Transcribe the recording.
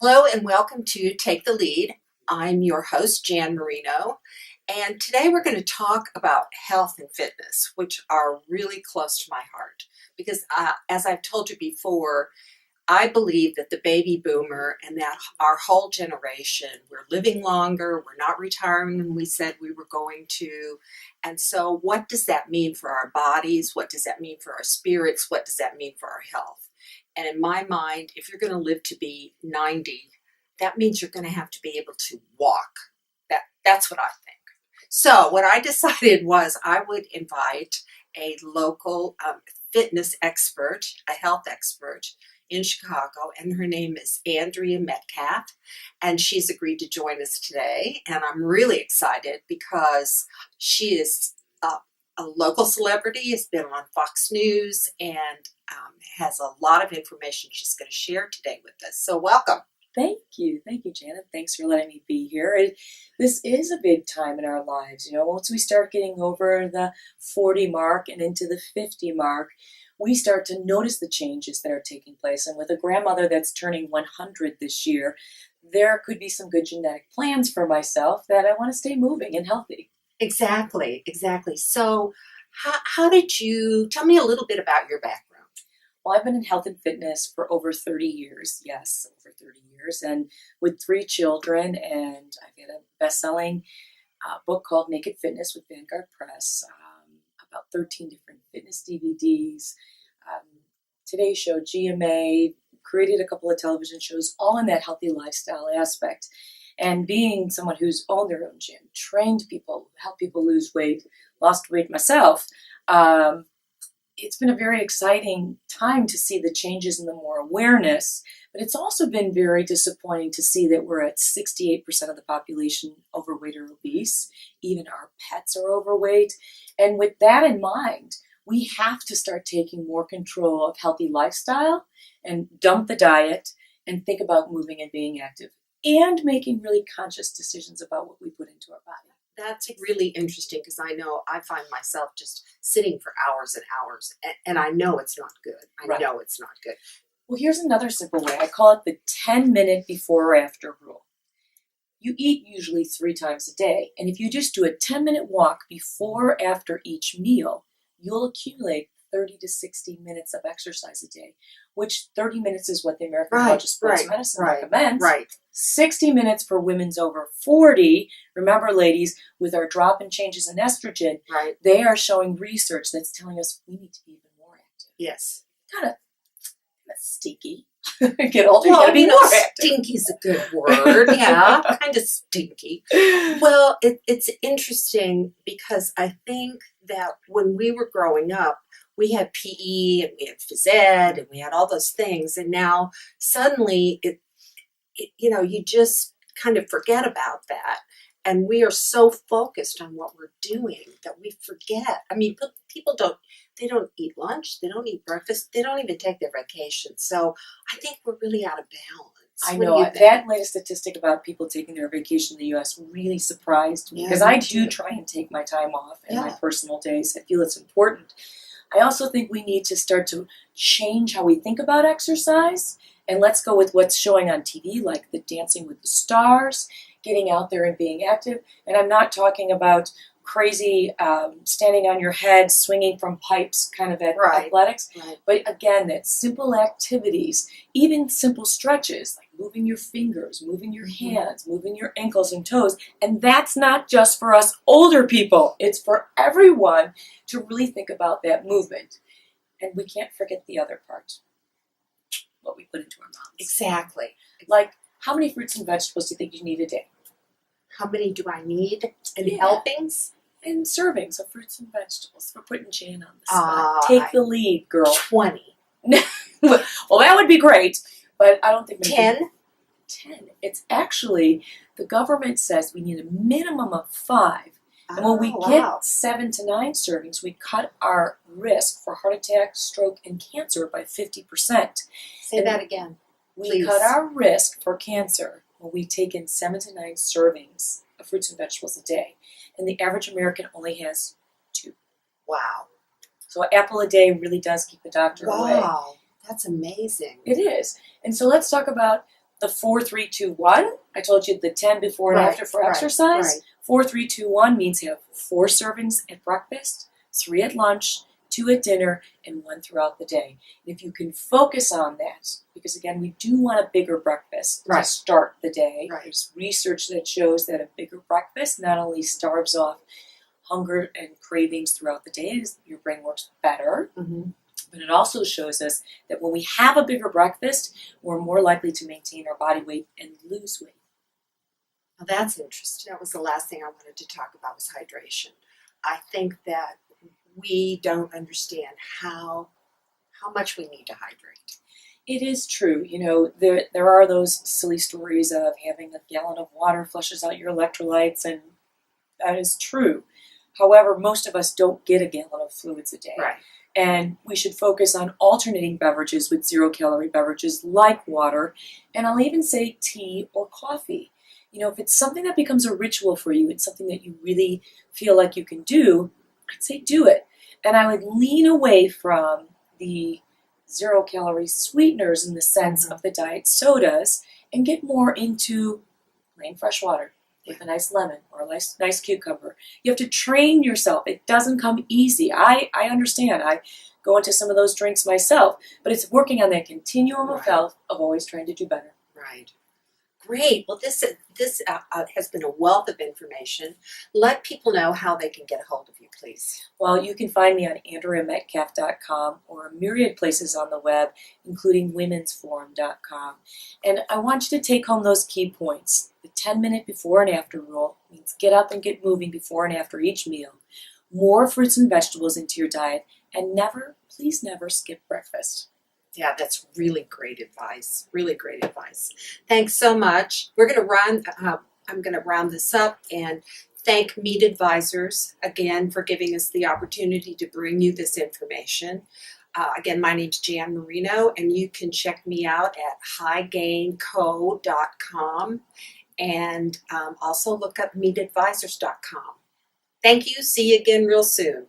Hello and welcome to Take the Lead. I'm your host, Jan Marino, and today we're going to talk about health and fitness, which are really close to my heart because as I've told you before, I believe that the baby boomer and that our whole generation, we're living longer, we're not retiring when we said we were going to. And so what does that mean for our bodies? What does that mean for our spirits? What does that mean for our health? And in my mind, if you're going to live to be 90, that means you're going to have to be able to walk. That's what I think. So what I decided was I would invite a local fitness expert, a health expert in Chicago, and her name is Andrea Metcalf, and she's agreed to join us today. And I'm really excited because she is a local celebrity, has been on Fox News, and has a lot of information she's going to share today with us. So welcome. Thank you, Janet. Thanks for letting me be here. This is a big time in our lives. You know, once we start getting over the 40 mark and into the 50 mark, we start to notice the changes that are taking place. And with a grandmother that's turning 100 this year, there could be some good genetic plans for myself that I want to stay moving and healthy. Exactly. So how did you, tell me a little bit about your background. Well, I've been in health and fitness for over 30 years. Yes, over 30 years. And with 3 children, and I've got a best-selling book called Naked Fitness with Vanguard Press, about 13 different fitness DVDs, Today Show, GMA, created a couple of television shows, all in that healthy lifestyle aspect. And being someone who's owned their own gym, trained people, helped people lose weight, lost weight myself, it's been a very exciting time to see the changes and the more awareness, but it's also been very disappointing to see that we're at 68% of the population overweight or obese. Even our pets are overweight. And with that in mind, we have to start taking more control of healthy lifestyle and dump the diet and think about moving and being active and making really conscious decisions about what we put into our body. That's really interesting because I know I find myself just sitting for hours and hours, and I know it's not good. I know it's not good. Well, here's another simple way. I call it the 10-minute before or after rule. You eat usually 3 times a day, and if you just do a 10-minute walk before or after each meal, you'll accumulate 30 to 60 minutes of exercise a day, which 30 minutes is what the American College of Sports Medicine recommends. 60 minutes for women's over 40. Remember, ladies, with our drop in changes in estrogen, they are showing research that's telling us we need to be even more active. Yes. Kind of stinky. Get older, you gotta be more active. Stinky's a good word. Yeah, kind of stinky. Well, it's interesting because I think that when we were growing up, we had PE and we had phys ed and we had all those things, and now suddenly you just kind of forget about that, and we are so focused on what we're doing that we forget. I mean, people don't eat lunch, they don't eat breakfast, they don't even take their vacation. So I think we're really out of balance. I know that latest statistic about people taking their vacation in the U.S. really surprised me because I do try and take my time off in my personal days. I feel it's important. I also think we need to start to change how we think about exercise, and let's go with what's showing on TV, like the Dancing with the Stars, getting out there and being active. And I'm not talking about crazy standing on your head, swinging from pipes kind of athletics, but again, that simple activities, even simple stretches, like moving your fingers, moving your hands, moving your ankles and toes. And that's not just for us older people. It's for everyone to really think about that movement. And we can't forget the other part, what we put into our mouths. Exactly. Like, how many fruits and vegetables do you think you need a day? How many do I need? And helpings? And servings of fruits and vegetables. We're putting Jan on the spot. Take the lead, girl. 20. Well, that would be great, but I don't think... 10? 10. It's actually, the government says we need a minimum of 5. And when we get 7 to 9 servings, we cut our risk for heart attack, stroke, and cancer by 50%. Say that again, We please. cut our risk for cancer when we take in 7 to 9 servings of fruits and vegetables a day. And the average American only has 2. Wow. So an apple a day really does keep the doctor away. Wow, that's amazing. It is. And so let's talk about The 4-3-2-1. I told you the 10 before and after for exercise. Right. 4-3-2-1 means you have 4 servings at breakfast, 3 at lunch, 2 at dinner, and 1 throughout the day. And if you can focus on that, because again, we do want a bigger breakfast to start the day. Right. There's research that shows that a bigger breakfast not only starves off hunger and cravings throughout the day, your brain works better. Mm-hmm. But it also shows us that when we have a bigger breakfast, we're more likely to maintain our body weight and lose weight. Well, that's interesting. That was the last thing I wanted to talk about was hydration. I think that we don't understand how much we need to hydrate. It is true. You know, there are those silly stories of having a gallon of water flushes out your electrolytes, and that is true. However, most of us don't get a gallon of fluids a day. Right. And we should focus on alternating beverages with zero-calorie beverages like water, and I'll even say tea or coffee. You know, if it's something that becomes a ritual for you, it's something that you really feel like you can do, I'd say do it. And I would lean away from the zero-calorie sweeteners in the sense of the diet sodas and get more into plain fresh water with a nice lemon or a nice cucumber. You have to train yourself. It doesn't come easy. I understand. I go into some of those drinks myself, but it's working on that continuum of health of always trying to do better. Right. Great. Well, this has been a wealth of information. Let people know how they can get a hold of you, please. Well, you can find me on AndreaMetcalf.com or a myriad places on the web, including womensforum.com. And I want you to take home those key points. The 10-minute before and after rule means get up and get moving before and after each meal. More fruits and vegetables into your diet, and never, please never skip breakfast. Yeah, that's really great advice. Really great advice. Thanks so much. We're going to I'm going to round this up and thank Meat Advisors again for giving us the opportunity to bring you this information. Again, my name's Jan Marino, and you can check me out at highgainco.com and also look up meatadvisors.com. Thank you. See you again real soon.